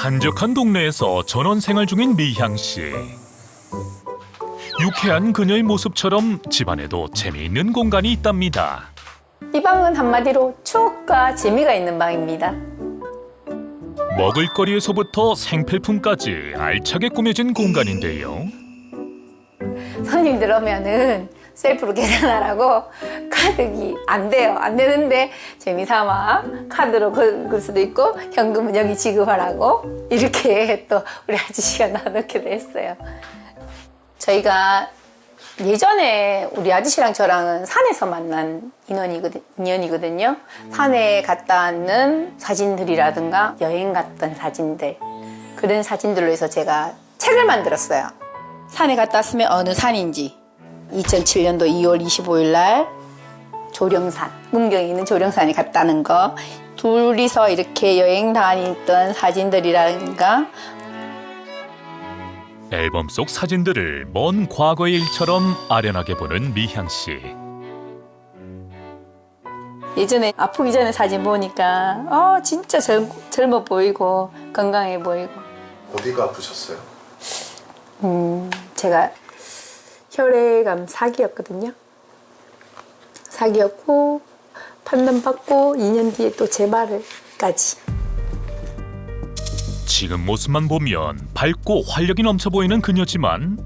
한적한 동네에서 전원 생활 중인 미향 씨. 유쾌한 그녀의 모습처럼 집안에도 재미있는 공간이 있답니다. 이 방은 한마디로 추억과 재미가 있는 방입니다. 먹을거리에서부터 생필품까지 알차게 꾸며진 공간인데요. 손님들 오면은 셀프로 계산하라고 카드기 안 돼요. 안 되는데 재미삼아 카드로 긁을 수도 있고 현금은 여기 지급하라고 이렇게 또 우리 아저씨가 나누기로 했어요. 저희가 예전에 우리 아저씨랑 저랑은 산에서 만난 인연이거든요. 산에 갔다 왔는 사진들이라든가 여행 갔던 사진들, 그런 사진들로 해서 제가 책을 만들었어요. 산에 갔다 왔으면 어느 산인지 2007년도 2월 25일 날 조령산, 문경에 있는 조령산에 갔다는 거, 둘이서 이렇게 여행 다니던 사진들이라든가 앨범 속 사진들을 먼 과거의 일처럼 아련하게 보는 미향 씨. 예전에 아프기 전에 사진 보니까 진짜 젊어 보이고 건강해 보이고. 어디가 아프셨어요? 제가 혈액암 4기였거든요. 4기였고 판단받고 2년 뒤에 또 재발을까지. 지금 모습만 보면 밝고 활력이 넘쳐 보이는 그녀지만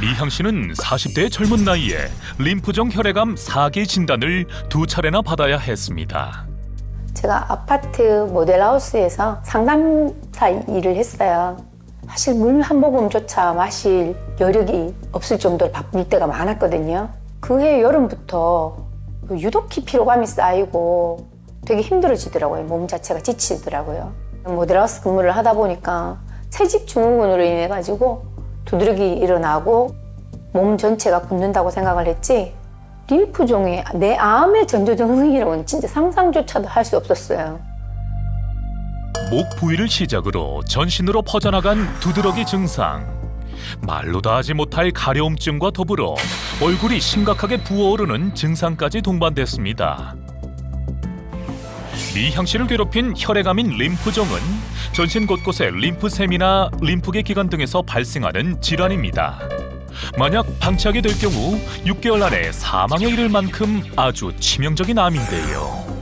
미향 씨는 40대의 젊은 나이에 림프종 혈액암 4기 진단을 2차례나 받아야 했습니다. 제가 아파트 모델하우스에서 상담사 일을 했어요. 사실 물 한 모금조차 마실 여력이 없을 정도로 바쁠 때가 많았거든요. 그해 여름부터 유독히 피로감이 쌓이고 되게 힘들어지더라고요. 몸 자체가 지치더라고요. 모델하우스 근무를 하다 보니까 채집 증후군으로 인해 가지고 두드러기 일어나고 몸 전체가 붓는다고 생각을 했지, 림프종이 내 암의 전조 증상이라고는 진짜 상상조차도 할 수 없었어요. 목 부위를 시작으로 전신으로 퍼져나간 두드러기 증상, 말로 다 하지 못할 가려움증과 더불어 얼굴이 심각하게 부어오르는 증상까지 동반됐습니다. 미향 씨를 괴롭힌 혈액암인 림프종은 전신 곳곳에 림프샘이나 림프계 기관 등에서 발생하는 질환입니다. 만약 방치하게 될 경우 6개월 안에 사망에 이를 만큼 아주 치명적인 암인데요.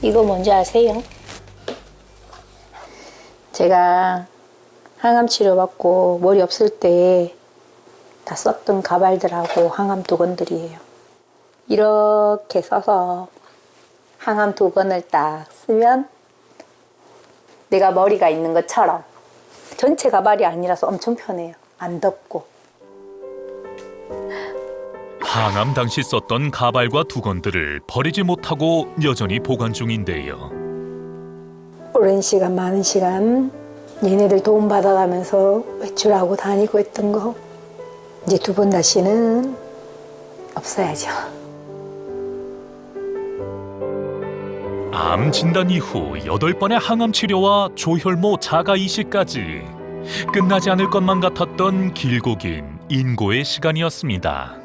이거 뭔지 아세요? 제가 항암 치료받고 머리 없을 때 다 썼던 가발들하고 항암 두건들이에요. 이렇게 써서 항암 두건을 딱 쓰면 내가 머리가 있는 것처럼, 전체 가발이 아니라서 엄청 편해요. 안 덥고. 항암 당시 썼던 가발과 두건들을 버리지 못하고 여전히 보관 중인데요. 오랜 시간, 많은 시간 얘네들 도움받아가면서 외출하고 다니고 했던 거 이제 두 번 다시는 없어야죠. 암 진단 이후 8번의 항암 치료와 조혈모 자가 이식까지 끝나지 않을 것만 같았던 길고 긴 인고의 시간이었습니다.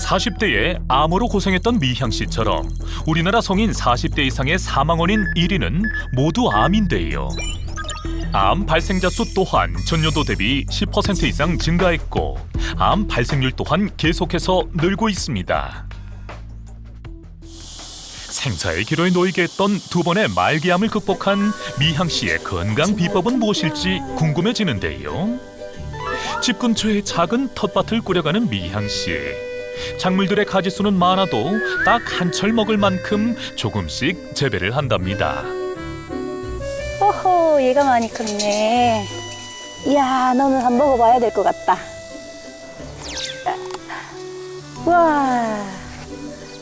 40대에 암으로 고생했던 미향 씨처럼 우리나라 성인 40대 이상의 사망 원인 1위는 모두 암인데요. 암 발생자 수 또한 전년도 대비 10% 이상 증가했고 암 발생률 또한 계속해서 늘고 있습니다. 생사의 기로에 놓이게 했던 2번의 말기암을 극복한 미향 씨의 건강 비법은 무엇일지 궁금해지는데요. 집 근처에 작은 텃밭을 꾸려가는 미향 씨. 작물들의 가지수는 많아도 딱 한철 먹을 만큼 조금씩 재배를 한답니다. 오호, 얘가 많이 컸네. 이야, 너는 한번 먹어봐야 될 것 같다. 우와,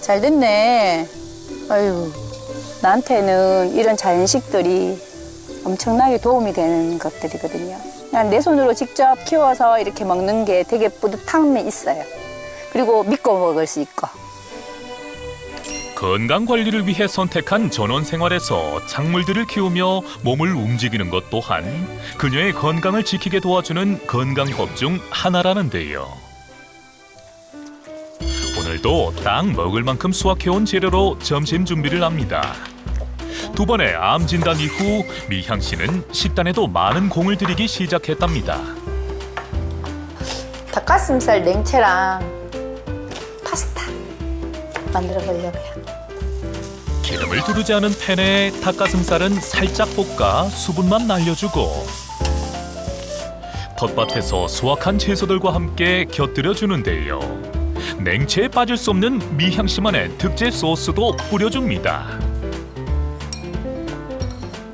잘 됐네. 아유, 나한테는 이런 자연식들이 엄청나게 도움이 되는 것들이거든요. 그냥 내 손으로 직접 키워서 이렇게 먹는 게 되게 뿌듯함이 있어요. 그리고 믿고 먹을 수 있고. 건강 관리를 위해 선택한 전원 생활에서 작물들을 키우며 몸을 움직이는 것 또한 그녀의 건강을 지키게 도와주는 건강법 중 하나라는데요. 오늘 오늘도 딱 먹을 만큼 수확해온 재료로 점심 준비를 합니다. 두 번의 암 진단 이후 미향 씨는 식단에도 많은 공을 들이기 시작했답니다. 닭가슴살 냉채랑 파스타 만들어 보려고요. 기름을 두르지 않은 팬에 닭가슴살은 살짝 볶아 수분만 날려주고 텃밭에서 수확한 채소들과 함께 곁들여 주는데요. 냉채에 빠질 수 없는 미향 씨만의 특제 소스도 뿌려줍니다.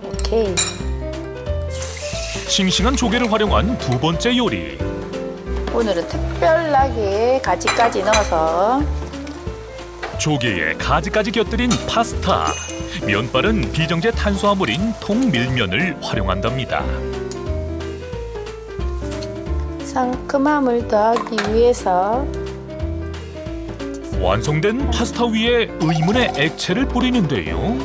오케이. 싱싱한 조개를 활용한 두 번째 요리. 오늘은 특별하게 가지까지 넣어서 조개에 가지까지 곁들인 파스타. 면발은 비정제 탄수화물인 통밀면을 활용한답니다. 상큼함을 더하기 위해서 완성된 파스타 위에 의문의 액체를 뿌리는데요.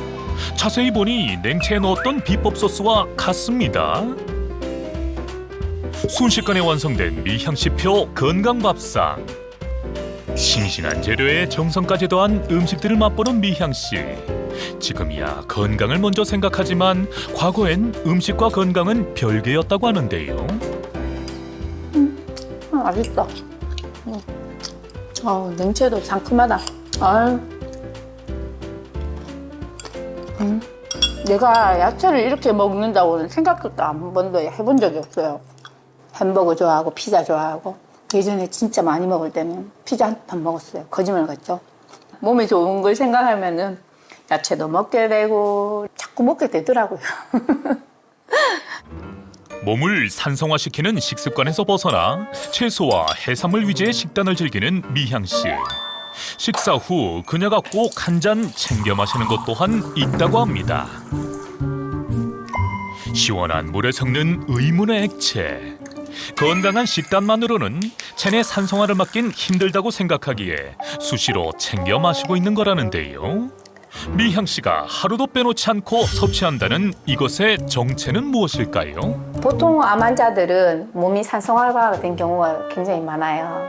자세히 보니 냉채에 넣었던 비법 소스와 같습니다. 순식간에 완성된 미향씨표 건강밥상. 싱싱한 재료에 정성까지 더한 음식들을 맛보는 미향씨. 지금이야 건강을 먼저 생각하지만 과거엔 음식과 건강은 별개였다고 하는데요. 맛있다. 냉채도 상큼하다. 내가 야채를 이렇게 먹는다고는 생각도 한 번도 해본 적이 없어요. 햄버거 좋아하고 피자 좋아하고 예전에 진짜 많이 먹을 때는 피자 한 판 먹었어요. 거짓말 같죠? 몸에 좋은 걸 생각하면은 야채도 먹게 되고 자꾸 먹게 되더라고요. 몸을 산성화시키는 식습관에서 벗어나 채소와 해산물 위주의 식단을 즐기는 미향씨. 식사 후 그녀가 꼭 한 잔 챙겨 마시는 것 또한 있다고 합니다. 시원한 물에 섞는 의문의 액체. 건강한 식단만으로는 체내 산성화를 막긴 힘들다고 생각하기에 수시로 챙겨 마시고 있는 거라는데요. 미향 씨가 하루도 빼놓지 않고 섭취한다는 이것의 정체는 무엇일까요? 보통 암 환자들은 몸이 산성화가 된 경우가 굉장히 많아요.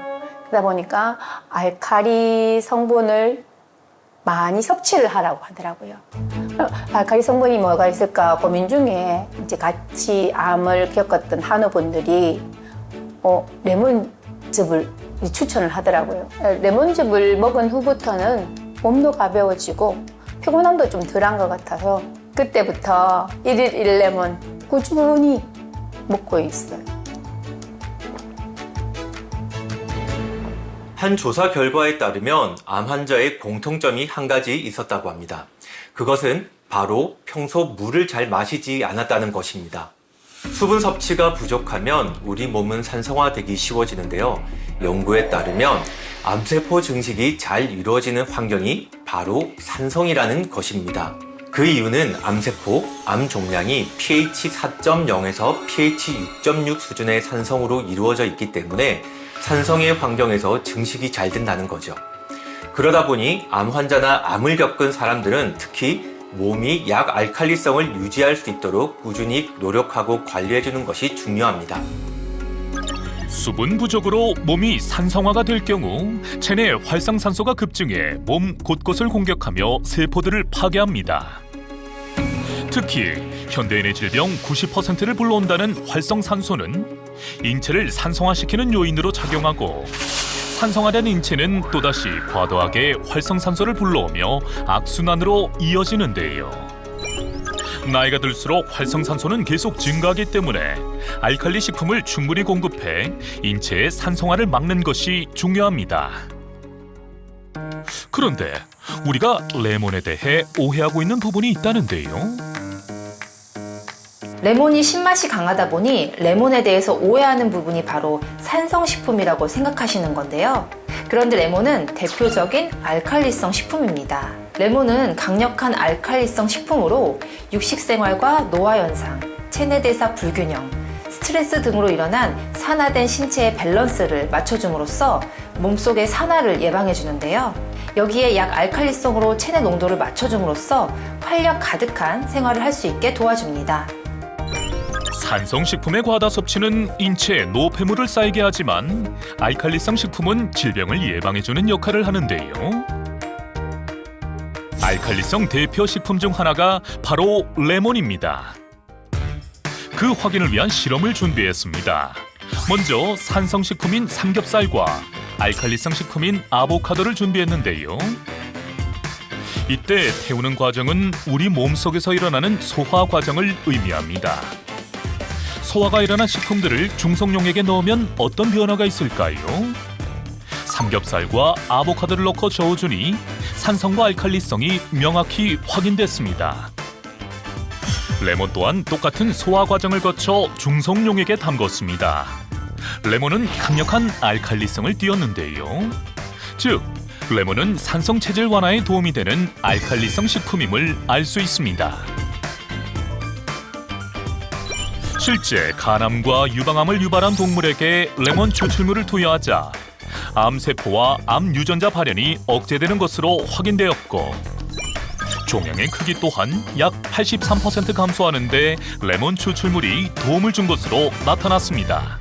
그러다 보니까 알칼리 성분을 많이 섭취를 하라고 하더라고요. 알칼리 성분이 뭐가 있을까 고민 중에 이제 같이 암을 겪었던 한우분들이 레몬즙을 추천을 하더라고요. 레몬즙을 먹은 후부터는 몸도 가벼워지고 피곤함도 좀 덜한 것 같아서 그때부터 1일 1레몬 꾸준히 먹고 있어요. 한 조사 결과에 따르면 암 환자의 공통점이 한 가지 있었다고 합니다. 그것은 바로 평소 물을 잘 마시지 않았다는 것입니다. 수분 섭취가 부족하면 우리 몸은 산성화되기 쉬워지는데요. 연구에 따르면 암세포 증식이 잘 이루어지는 환경이 바로 산성이라는 것입니다. 그 이유는 암세포, 암 종양이 pH 4.0에서 pH 6.6 수준의 산성으로 이루어져 있기 때문에 산성의 환경에서 증식이 잘 된다는 거죠. 그러다 보니 암 환자나 암을 겪은 사람들은 특히 몸이 약 알칼리성을 유지할 수 있도록 꾸준히 노력하고 관리해주는 것이 중요합니다. 수분 부족으로 몸이 산성화가 될 경우 체내 활성산소가 급증해 몸 곳곳을 공격하며 세포들을 파괴합니다. 특히 현대인의 질병 90%를 불러온다는 활성산소는 인체를 산성화시키는 요인으로 작용하고 산성화된 인체는 또다시 과도하게 활성산소를 불러오며 악순환으로 이어지는데요. 나이가 들수록 활성산소는 계속 증가하기 때문에 알칼리 식품을 충분히 공급해 인체의 산성화를 막는 것이 중요합니다. 그런데 우리가 레몬에 대해 오해하고 있는 부분이 있다는데요. 레몬이 신맛이 강하다 보니 레몬에 대해서 오해하는 부분이 바로 산성식품이라고 생각하시는 건데요. 그런데 레몬은 대표적인 알칼리성 식품입니다. 레몬은 강력한 알칼리성 식품으로 육식생활과 노화현상, 체내대사 불균형, 스트레스 등으로 일어난 산화된 신체의 밸런스를 맞춰줌으로써 몸속의 산화를 예방해주는데요. 여기에 약 알칼리성으로 체내 농도를 맞춰줌으로써 활력 가득한 생활을 할 수 있게 도와줍니다. 산성식품의 과다 섭취는 인체에 노폐물을 쌓이게 하지만 알칼리성 식품은 질병을 예방해주는 역할을 하는데요. 알칼리성 대표 식품 중 하나가 바로 레몬입니다. 그 확인을 위한 실험을 준비했습니다. 먼저 산성식품인 삼겹살과 알칼리성 식품인 아보카도를 준비했는데요. 이때 태우는 과정은 우리 몸속에서 일어나는 소화 과정을 의미합니다. 소화가 일어난 식품들을 중성용액에 넣으면 어떤 변화가 있을까요? 삼겹살과 아보카도를 넣고 저어주니 산성과 알칼리성이 명확히 확인됐습니다. 레몬 또한 똑같은 소화 과정을 거쳐 중성용액에 담궜습니다. 레몬은 강력한 알칼리성을 띄었는데요. 즉, 레몬은 산성 체질 완화에 도움이 되는 알칼리성 식품임을 알 수 있습니다. 실제 간암과 유방암을 유발한 동물에게 레몬 추출물을 투여하자 암세포와 암 유전자 발현이 억제되는 것으로 확인되었고, 종양의 크기 또한 약 83% 감소하는 데 레몬 추출물이 도움을 준 것으로 나타났습니다.